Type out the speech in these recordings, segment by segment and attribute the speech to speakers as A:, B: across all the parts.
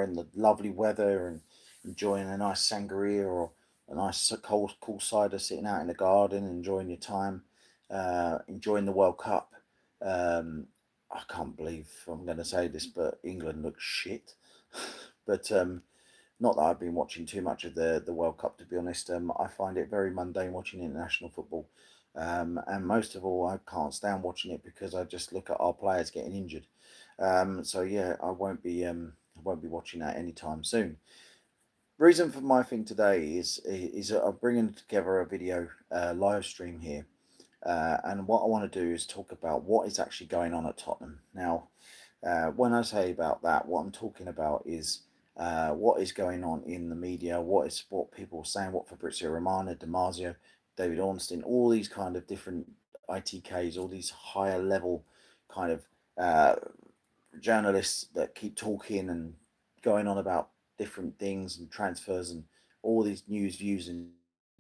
A: in the lovely weather and enjoying a nice sangria or a nice cool cider, sitting out in the garden, enjoying your time, enjoying the World Cup. I can't believe I'm going to say this, but England looks shit. But not that I've been watching too much of the World Cup, to be honest. I find it very mundane watching international football. And most of all, I can't stand watching it because I just look at our players getting injured. So yeah, I won't be watching that anytime soon. Reason for my thing today is that I'm bringing together a video live stream here, and what I want to do is talk about what is actually going on at Tottenham now. When I say about that, what I'm talking about is what is going on in the media, what people are saying, what Fabrizio Romano, Damasio, David Ornstein, all these kind of different ITKs, all these higher level kind of uh, journalists that keep talking and going on about different things and transfers and all these news, views, and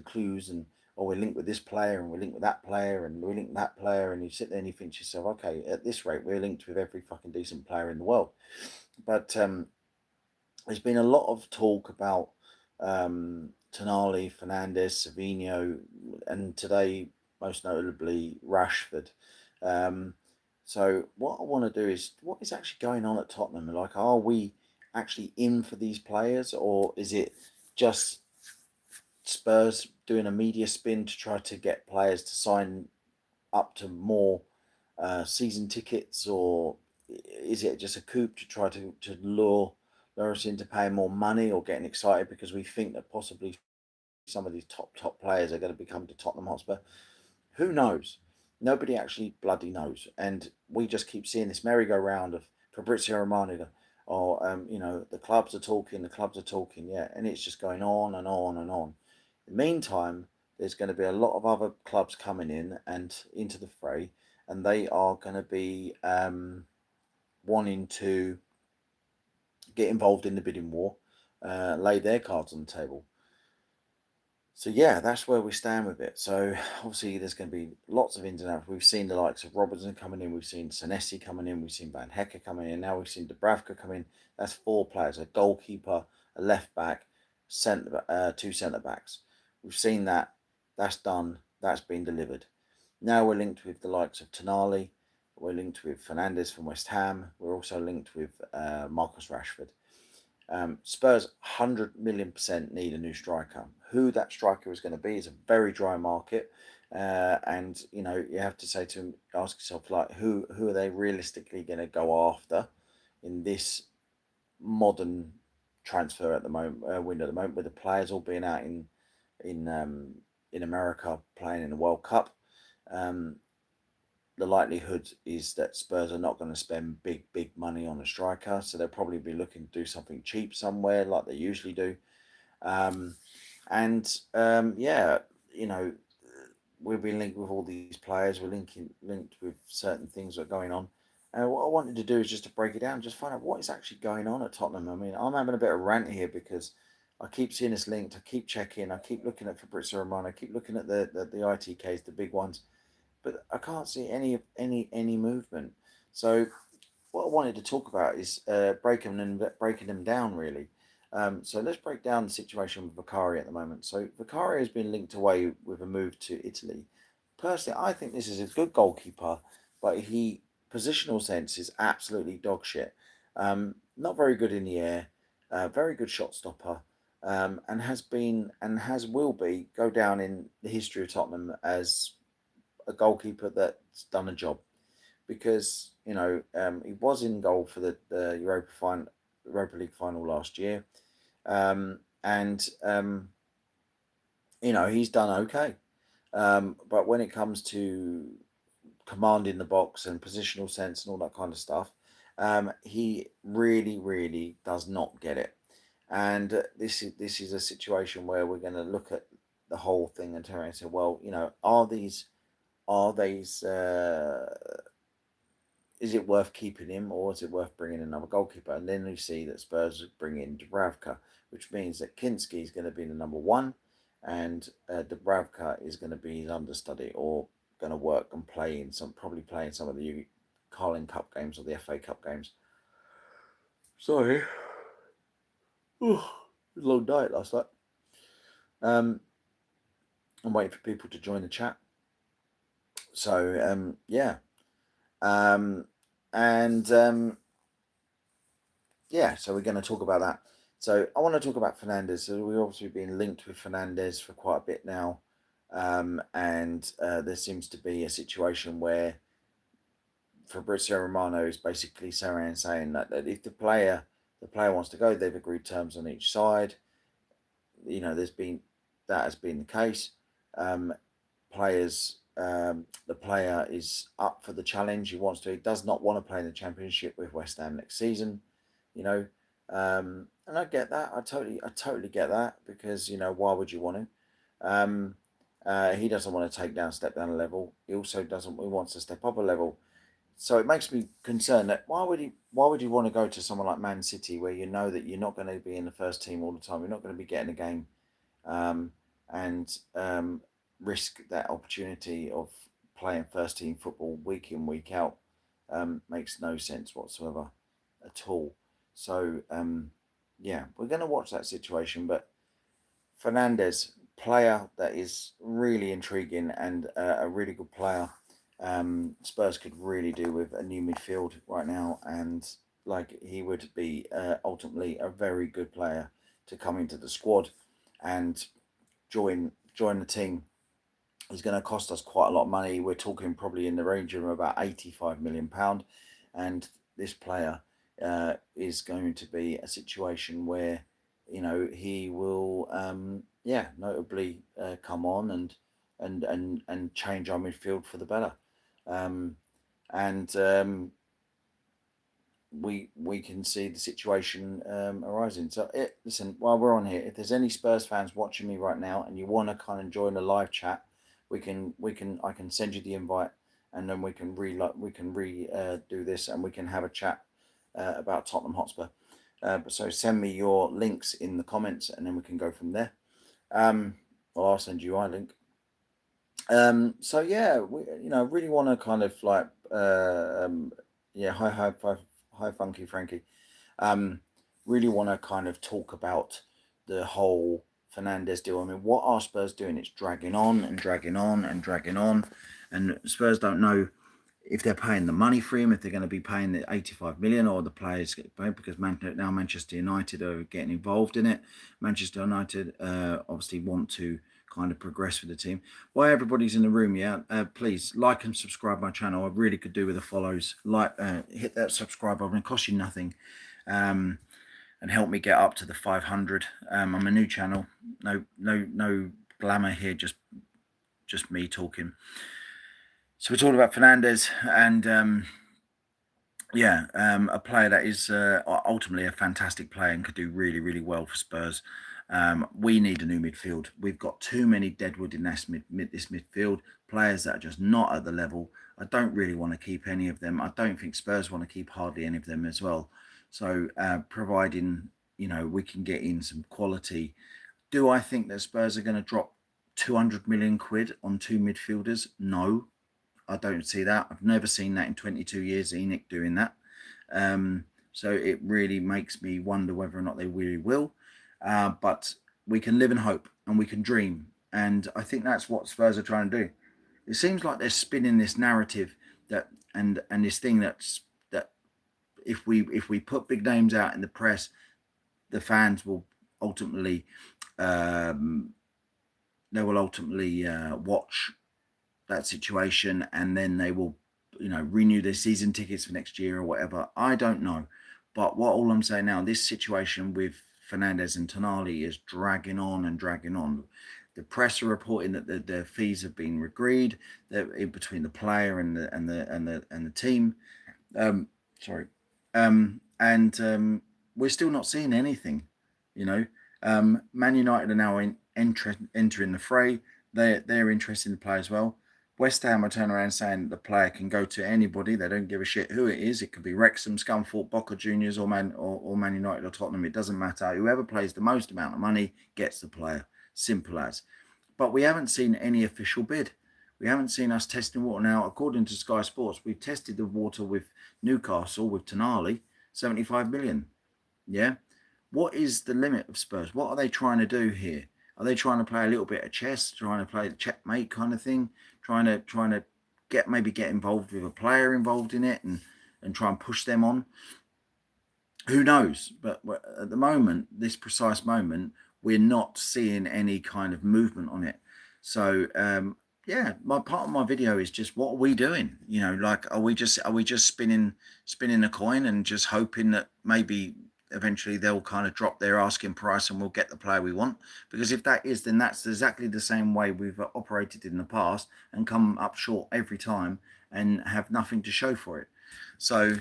A: clues and oh, we're linked with this player and we're linked with that player and we're linked with that player, and you sit there and you think to yourself, okay, at this rate we're linked with every fucking decent player in the world. But there's been a lot of talk about Tonali, Fernandes, Savinho, and today most notably Rashford. Um, so what I want to do is what is actually going on at Tottenham? Like, are we actually in for these players, or is it just Spurs doing a media spin to try to get players to sign up to more season tickets, or is it just a coup to try to lure us into paying more money or getting excited because we think that possibly some of these top players are going to become to Tottenham Hotspur? Who knows? Nobody actually bloody knows, and we just keep seeing this merry-go-round of Fabrizio Romano. Or the clubs are talking, yeah, and it's just going on and on and on. In the meantime, there's going to be a lot of other clubs coming in and into the fray, and they are going to be wanting to get involved in the bidding war, lay their cards on the table. So yeah, that's where we stand with it. So obviously there's going to be lots of ins and outs. We've seen the likes of Robertson coming in, we've seen Senesi coming in, we've seen Van Hecker coming in, now we've seen Dubravka come in. That's four players: a goalkeeper, a left back, two centre backs. We've seen that. That's done. That's been delivered. Now we're linked with the likes of Tonali. We're linked with Fernandes from West Ham. We're also linked with Marcus Rashford. Spurs 100 million% need a new striker. Who that striker is going to be is a very dry market, and you have to say to him, ask yourself, like, who are they realistically going to go after in this modern transfer at the moment, window at the moment, with the players all being out in um, in America playing in the World Cup. Um, the likelihood is that Spurs are not going to spend big money on a striker, so they'll probably be looking to do something cheap somewhere like they usually do. Um, and yeah, you know, we've been linked with all these players. We're linked with certain things that are going on. And what I wanted to do is just to break it down, just find out what is actually going on at Tottenham. I mean, I'm having a bit of a rant here because I keep seeing this linked. I keep checking. I keep looking at Fabrizio Romano. I keep looking at the ITKs, the big ones, but I can't see any movement. So what I wanted to talk about is breaking them down really. So let's break down the situation with Vicari at the moment. So Vicari has been linked away with a move to Italy. Personally, I think this is a good goalkeeper, but he positional sense is absolutely dog shit. Not very good in the air, very good shot stopper, and has been and has will be go down in the history of Tottenham as a goalkeeper that's done a job, because he was in goal for the Europa League final last year, and he's done okay. But when it comes to commanding the box and positional sense and all that kind of stuff, he really does not get it. And this is a situation where we're going to look at the whole thing and turn around and say, well, are these is it worth keeping him, or is it worth bringing another goalkeeper? And then you see that Spurs bring in Dubravka, which means that Kinski is going to be the number one, and Dubravka is going to be his understudy, or going to work and probably play in some of the Carling Cup games or the FA Cup games. Sorry. Ooh, long night last night. I'm waiting for people to join the chat. So yeah, and yeah, so we're going to talk about that. So I want to talk about Fernandes. So we've obviously been linked with Fernandes for quite a bit now, and there seems to be a situation where Fabrizio Romano is basically saying that if the player wants to go, they've agreed terms on each side. That has been the case. Um, the player is up for the challenge. He wants to. He does not want to play in the Championship with West Ham next season. You know, and I get that. I totally get that, because why would you want to? He doesn't want to step down a level. He also doesn't. He wants to step up a level. So it makes me concerned that why would he want to go to someone like Man City, where you know that you're not going to be in the first team all the time. You're not going to be getting a game, um, and risk that opportunity of playing first team football week in, week out. Makes no sense whatsoever at all. So yeah, we're going to watch that situation. But Fernandes, player that is really intriguing, and a really good player. Spurs could really do with a new midfield right now, and like, he would be ultimately a very good player to come into the squad and join the team. Is going to cost us quite a lot of money. We're talking probably in the range of about £85 million, and this player is going to be a situation where he will notably come on and change our midfield for the better. Um, and we can see the situation arising. So listen, while we're on here, if there's any Spurs fans watching me right now and you want to kind of join the live chat, I can send you the invite, and then we can do this, and we can have a chat about Tottenham Hotspur. So send me your links in the comments, and then we can go from there. Well, I'll send you my link. So yeah, we really want to kind of like hi Funky Frankie. Really want to kind of talk about the whole Fernandes deal. I mean, what are Spurs doing? It's dragging on and dragging on and dragging on, and Spurs don't know if they're paying the money for him, if they're going to be paying the 85 million, or the players get paid, because now Manchester United are getting involved in it. Manchester United obviously want to kind of progress with the team. While everybody's in the room, please like and subscribe my channel. I really could do with the follows. Hit that subscribe button. It costs you nothing, and help me get up to the 500. I'm a new channel. No glamour here. Just me talking. So we're talking about Fernandes, and a player that is ultimately a fantastic player and could do really, really well for Spurs. We need a new midfield. We've got too many deadwood in this midfield, players that are just not at the level. I don't really want to keep any of them. I don't think Spurs want to keep hardly any of them as well. So providing we can get in some quality. Do I think that Spurs are going to drop 200 million quid on two midfielders? No, I don't see that. I've never seen that in 22 years, ENIC doing that. So it really makes me wonder whether or not they really will. But we can live in hope, and we can dream. And I think that's what Spurs are trying to do. It seems like they're spinning this narrative that and this thing that if we put big names out in the press, the fans will ultimately watch that situation, and then they will renew their season tickets for next year or whatever. I don't know, but all I'm saying now, this situation with Fernandes and Tonali is dragging on and dragging on. The press are reporting that their fees have been agreed in between the player and the team. We're still not seeing anything. Man United are now entering the fray. They're interested in the player as well. West Ham are turning around saying the player can go to anybody. They don't give a shit who it is. It could be Wrexham, Scunthorpe, Boca Juniors, or Man United or Tottenham. It doesn't matter. Whoever plays the most amount of money gets the player. Simple as. But we haven't seen any official bid. We haven't seen us testing water. Now, according to Sky Sports, we've tested the water with Newcastle, with Tonali, 75 million. Yeah. what is the limit of Spurs? What are they trying to do here? Are they trying to play a little bit of chess, trying to play the checkmate kind of thing, trying to get involved with a player involved in it and try and push them on? Who knows? But at the moment, this precise moment, we're not seeing any kind of movement on it. So yeah, my part of my video is just what are we doing? You know, like are we just spinning a coin and just hoping that maybe eventually they'll kind of drop their asking price and we'll get the player we want? Because if that is, then that's exactly the same way we've operated in the past and come up short every time and have nothing to show for it. So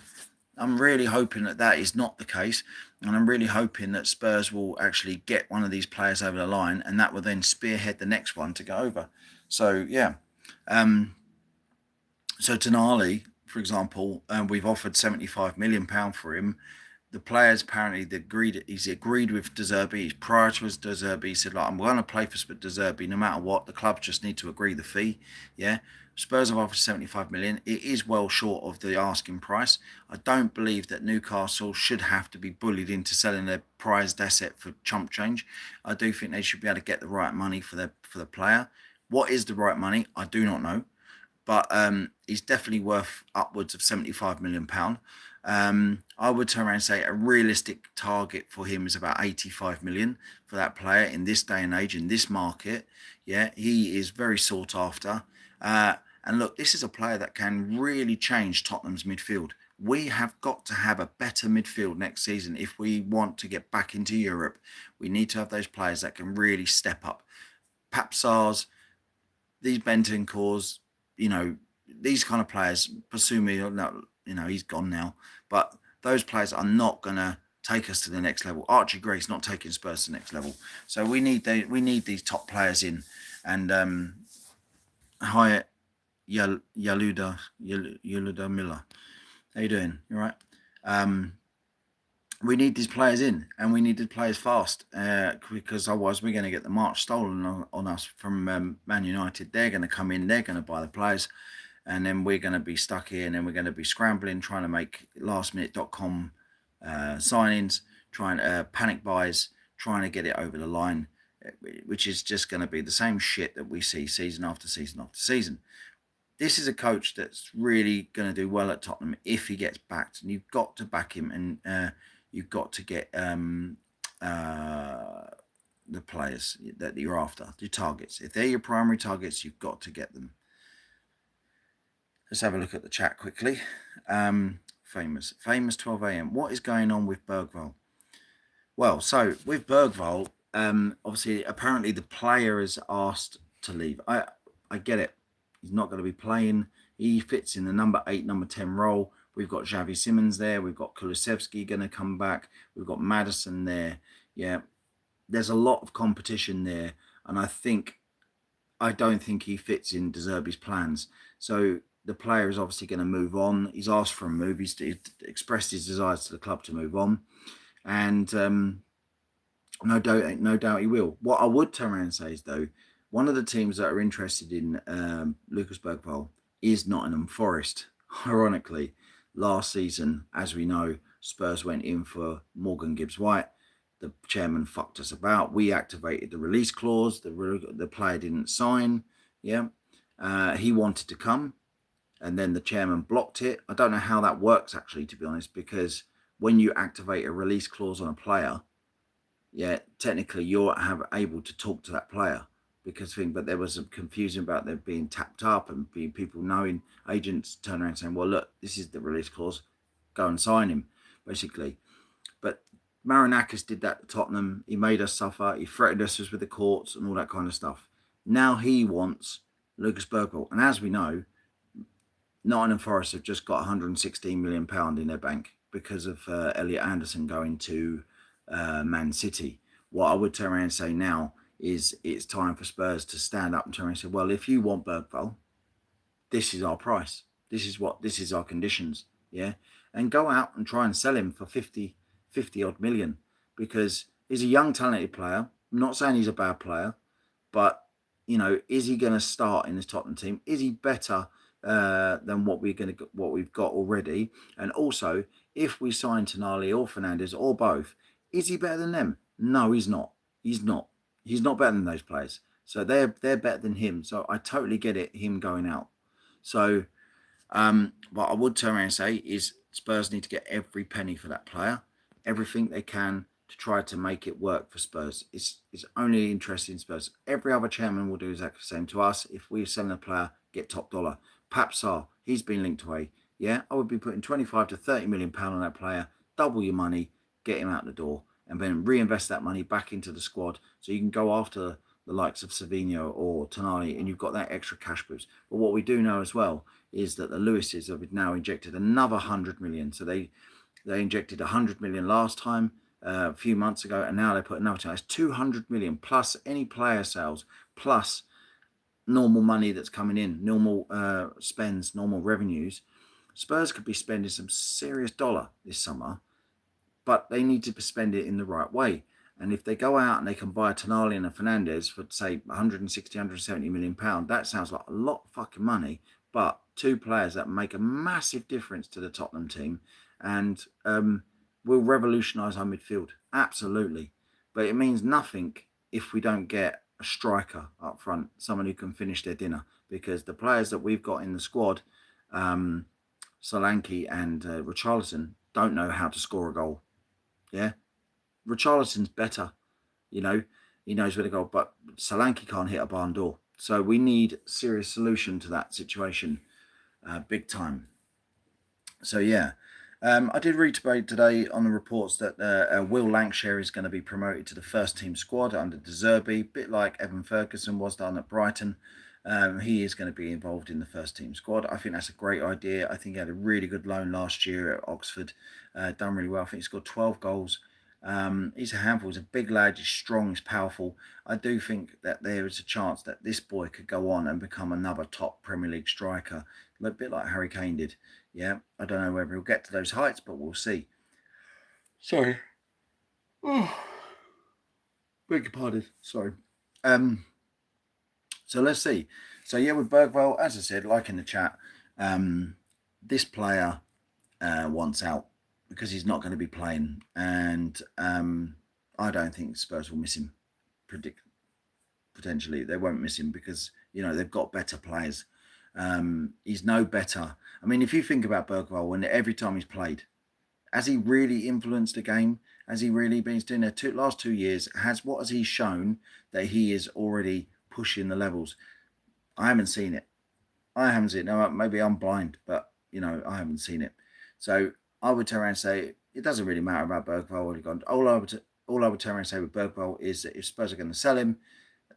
A: I'm really hoping that that is not the case, and I'm really hoping that Spurs will actually get one of these players over the line, and that will then spearhead the next one to go over. So yeah, so Tonali, for example, we've offered £75 million for him. The players apparently he's agreed with De Zerbi. He's prior to his De Zerbi, he said, like, I'm going to play for De Zerbi no matter what. The club just need to agree the fee. Yeah. Spurs have offered 75 million. It is well short of the asking price. I don't believe that Newcastle should have to be bullied into selling their prized asset for chump change. I do think they should be able to get the right money for the player. What is the right money? I do not know. But he's definitely worth upwards of £75 million. I would turn around and say a realistic target for him is about 85 million for that player in this day and age, in this market. Yeah, he is very sought after. And look, this is a player that can really change Tottenham's midfield. We have got to have a better midfield next season if we want to get back into Europe. We need to have those players that can really step up. Papsars, these Bentancurs, you know, these kind of players, Basumi, you know, he's gone now, but those players are not going to take us to the next level. Archie Gray's not taking Spurs to the next level. So we need these top players in. And Hyatt Yaluda Miller. How you doing? You all right? We need these players in, and we need the players fast, because otherwise we're going to get the march stolen on us from Man United. They're going to come in, they're going to buy the players, and then we're going to be stuck here, and then we're going to be scrambling, trying to make lastminute.com signings, trying panic buys, trying to get it over the line, which is just going to be the same shit that we see season after season after season. This is a coach that's really going to do well at Tottenham if he gets backed, and you've got to back him, and you've got to get the players that you're after, your targets. If they're your primary targets, you've got to get them. Let's have a look at the chat quickly. Famous 12 a.m. What is going on with Bergvall? Well, so with Bergvall, obviously, apparently the player is asked to leave. I get it. He's not going to be playing. He fits in the number 8, number 10 role. We've got Xavi Simons there. We've got Kulusevski going to come back. We've got Maddison there. Yeah, there's a lot of competition there. And I don't think he fits in De Zerbi's plans. So the player is obviously going to move on. He's asked for a move. He's expressed his desires to the club to move on. And no doubt he will. What I would turn around and say is, though, one of the teams that are interested in Lucas Bergvall is Nottingham Forest. Ironically, last season, as we know, Spurs went in for Morgan Gibbs-White. The chairman fucked us about. We activated the release clause. The player didn't sign. Yeah, he wanted to come, and then the chairman blocked it. I don't know how that works, actually, to be honest, because when you activate a release clause on a player, yeah, technically you're able to talk to that player. But there was some confusion about them being tapped up and people knowing, agents turn around saying, well, look, this is the release clause, go and sign him, basically. But Marinakis did that to Tottenham. He made us suffer. He threatened us with the courts and all that kind of stuff. Now he wants Lucas Bergvall. And as we know, Nottingham Forest have just got £116 million in their bank because of Elliot Anderson going to Man City. What I would turn around and say now is it's time for Spurs to stand up and turn around and say, well, if you want Bergvall, this is our price. This is our conditions. Yeah. And go out and try and sell him for 50 odd million, because he's a young, talented player. I'm not saying he's a bad player, but, you know, is he going to start in this Tottenham team? Is he better than what we've got already? And also, if we sign Tonali or Fernandes or both, Is he better than them? No, he's not. He's not. He's not better than those players. So they're better than him. So I totally get it, him going out. So what I would turn around and say is Spurs need to get every penny for that player, everything they can to try to make it work for Spurs. It's only interesting in Spurs. Every other chairman will do exactly the same to us. If we're selling a player, get top dollar. Pap Sarr, he's been linked away. Yeah, I would be putting 25 to 30 million pound on that player, double your money, get him out the door, and then reinvest that money back into the squad so you can go after the likes of Savinho or Tonali, and you've got that extra cash boost. But what we do know as well is that the Lewises have now injected another 100 million. So they injected 100 million last time, a few months ago, and now they put another time. It's 200 million plus any player sales, plus normal money that's coming in, normal spends, normal revenues. Spurs could be spending some serious dollar this summer, but they need to spend it in the right way. And if they go out and they can buy a Tonali and a Fernandes for, say, 160, 170 million pounds, that sounds like a lot of fucking money. But two players that make a massive difference to the Tottenham team and will revolutionise our midfield. Absolutely. But it means nothing if we don't get a striker up front, someone who can finish their dinner. Because the players that we've got in the squad, Solanke and Richarlison, don't know how to score a goal. Yeah, Richarlison's better, he knows where to go, but Solanke can't hit a barn door. So we need a serious solution to that situation, big time. So yeah, I did read today on the reports that Will Lancashire is going to be promoted to the first team squad under De Zerbi, a bit like Evan Ferguson was done at Brighton. He is going to be involved in the first team squad. I think that's a great idea. I think he had a really good loan last year at Oxford, done really well. I think he scored 12 goals. He's a handful. He's a big lad. He's strong. He's powerful. I do think that there is a chance that this boy could go on and become another top Premier League striker, a bit like Harry Kane did. Yeah, I don't know whether he'll get to those heights, but we'll see. Sorry. Oh, beg your pardon. Sorry. So let's see. So yeah, with Bergwell, as I said, like in the chat, this player wants out because he's not going to be playing, and I don't think Spurs will miss him. Potentially, they won't miss him because they've got better players. He's no better. I mean, if you think about Bergwall, when every time he's played, has he really influenced the game? Has he really been doing the last 2 years? What has he shown that he is already pushing the levels? I haven't seen it. No, maybe I'm blind, but I haven't seen it. So I would turn around and say it doesn't really matter about Bergwall. All I would turn around and say with Bergwall is that if Spurs are going to sell him,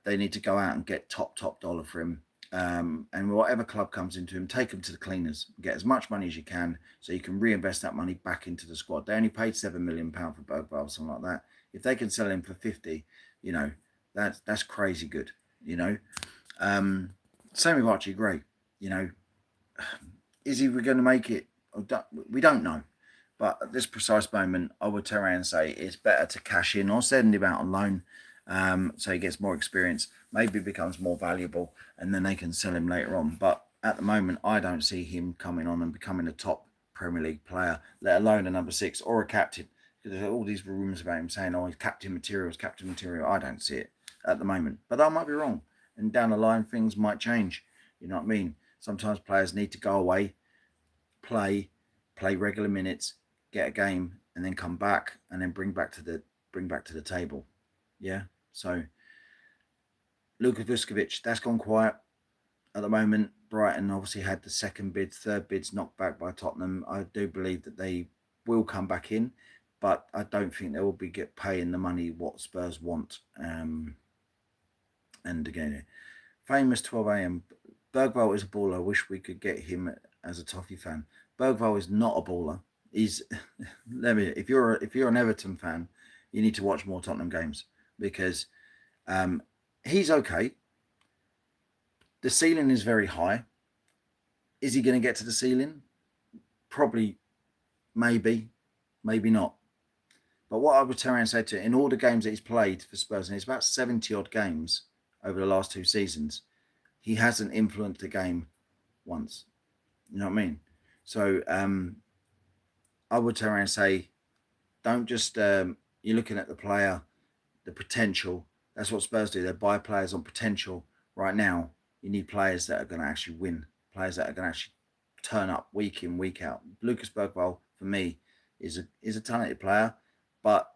A: they need to go out and get top dollar for him. And whatever club comes into him, take him to the cleaners, get as much money as you can, so you can reinvest that money back into the squad. They only paid £7 million for Bergwall, something like that. If they can sell him for 50, that's crazy good. Same with Archie Gray. Is he going to make it? We don't know. But at this precise moment, I would turn around and say it's better to cash in or send him out on loan, so he gets more experience, maybe becomes more valuable, and then they can sell him later on. But at the moment, I don't see him coming on and becoming a top Premier League player, let alone a number 6 or a captain. Because there's all these rumours about him saying, he's captain material. I don't see it at the moment. But I might be wrong. And down the line, things might change. You know what I mean? Sometimes players need to go away, play regular minutes, get a game, and then come back and then bring back to the table. Yeah. So Luka Vuskovic, that's gone quiet at the moment. Brighton obviously had the third bids knocked back by Tottenham. I do believe that they will come back in, but I don't think they will be paying the money what Spurs want. And again, famous 12 a.m. Bergwall is a baller. I wish we could get him as a Toffee fan. Bergwall is not a baller. He's if you're an Everton fan, you need to watch more Tottenham games because he's okay. The ceiling is very high. Is he going to get to the ceiling? Probably, maybe not. But what I would turn around and say to in all the games that he's played for Spurs, and it's about 70 odd games over the last 2 seasons, he hasn't influenced the game once. You know what I mean? So I would turn around and say, don't just you're looking at the player, the potential. That's what Spurs do. They buy players on potential. Right now, you need players that are going to actually win, players that are going to actually turn up week in, week out. Lucas Bergwall, for me, is a talented player, but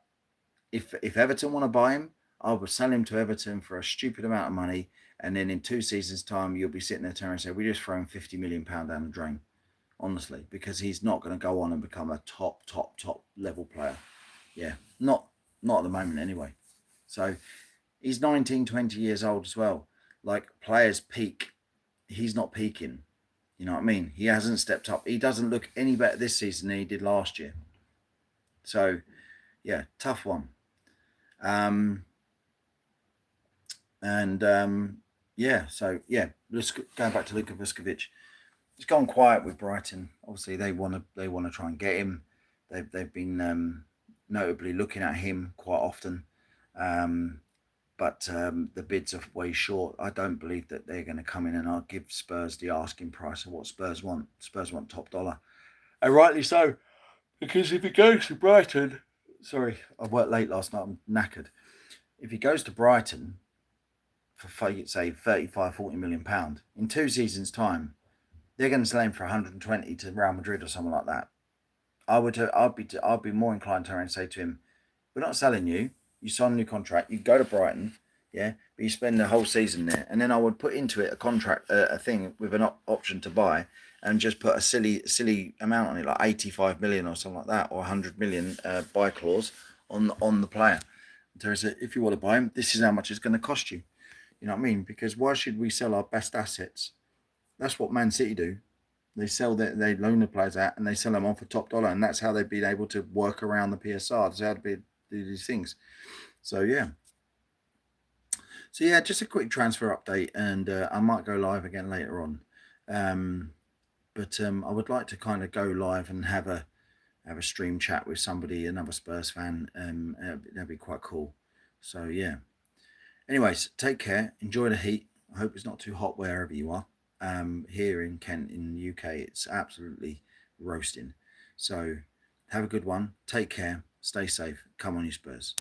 A: if Everton want to buy him, I would sell him to Everton for a stupid amount of money, and then in 2 seasons' time, you'll be sitting there and say, "We just thrown £50 million down the drain." Honestly, because he's not going to go on and become a top level player. Yeah, not at the moment anyway. So he's 19, 20 years old as well. Like players peak, he's not peaking. You know what I mean? He hasn't stepped up. He doesn't look any better this season than he did last year. So yeah, tough one. Yeah, so yeah, let's go back to Luka Vuskovic. It's gone quiet with Brighton. Obviously, they want to try and get him. They've been notably looking at him quite often, but the bids are way short. I don't believe that they're going to come in and I'll give Spurs the asking price of what Spurs want. Spurs want top dollar, and rightly so, because if he goes to Brighton, sorry, I worked late last night. I'm knackered. If he goes to Brighton for say 35, 40 million pound in 2 seasons' time, they're going to sell him for 120 to Real Madrid or something like that. I'd be more inclined to say to him, "We're not selling you. You sign a new contract. You go to Brighton, yeah, but you spend the whole season there." And then I would put into it a contract, a thing with an option to buy, and just put a silly amount on it, like 85 million or something like that, or 100 million buy clause on the player. There is if you want to buy him, this is how much it's going to cost you. You know what I mean? Because why should we sell our best assets? That's what Man City do. They loan the players out and they sell them on for top dollar, and that's how they've been able to work around the PSR. That's how they do these things. So yeah, just a quick transfer update, and I might go live again later on. But I would like to kind of go live and have a stream chat with somebody, another Spurs fan. That'd be quite cool. So yeah. Anyways, take care. Enjoy the heat. I hope it's not too hot wherever you are. Here in Kent, in the UK, it's absolutely roasting. So have a good one. Take care. Stay safe. Come on, you Spurs.